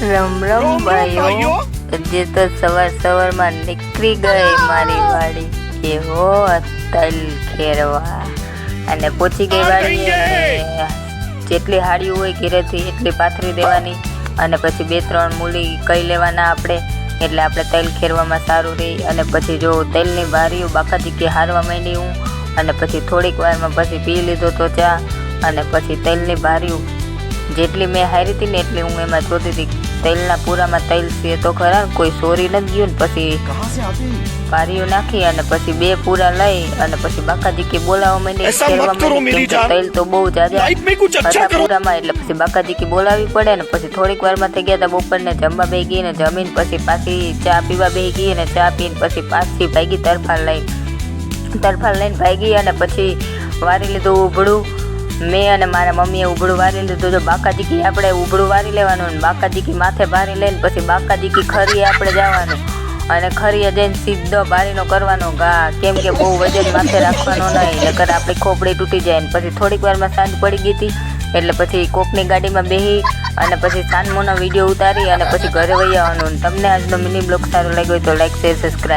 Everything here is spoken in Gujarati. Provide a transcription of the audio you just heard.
રમ રમ ભાઈઓ, જે તો સવાર નીકળી ગઈ મારી વાડી કે હો તલ ખેરવા અને પૂછી ગઈ વાડીએ જેટલી હાડીઓ હોય ઘેરેથી એટલી પાથરી દેવાની અને પછી 2-3 મૂલી કઈ લેવાના આપણે એટલે આપણે તલ ખેરવામાં સારું રહે. અને પછી જો તલની બારીઓ બાકાજી કે હારવા માંડી હું અને પછી થોડીક વારમાં પછી પી લીધો તો ચા અને પછી તલની બારીઓ જેટલી મેં હારી હતી ને એટલી હું એમાં જોતી હતી તલના પૂરામાં તલ છે તો ખરા કોઈ ચોરી નથી ગયું ને પછી બારીઓ નાખી અને પછી 2 પૂરા લઈ અને પછી બાકાજી કે બોલાવવા માંડી તલ તો બહુ જાજા હતા પૂરામાં એટલે પછી બાકાજી કે બોલાવી પડે ને પછી થોડીક વારમાં થઈ ગયા હતા બપોરને જમવા બેસી ગઈ ને જમીન પછી પાછી ચા પીવા બેસી ગઈ અને ચા પીને પછી પાછી ભાગી તરફાલ લઈને ભાગી અને પછી વારી લીધું ઉભડું મેં અને મારા મમ્મીએ ઉભડું વારી લીધું. જો બાકાજી કી આપણે ઉભડું વારી લેવાનું ને બાકાજી કી માથે ભારી લઈને પછી બાકાજી કી ખરીએ આપણે જવાનું અને ખરીએ જઈને સીધો બારીનો કરવાનો ઘા કેમ કે બહુ વજન માથે રાખવાનો નહીં નકર આપણી ખોપડી તૂટી જાય ને પછી થોડીક વારમાં સાંજ પડી ગઈ હતી એટલે પછી કોકની ગાડીમાં બેસી અને પછી સાંજમોનો વિડીયો ઉતારી અને પછી ઘરે વહી આવવાનું. તમને આજનો મિની બ્લોગ સારો લાગ્યો તો લાઈક શેર સબસ્ક્રાઈબ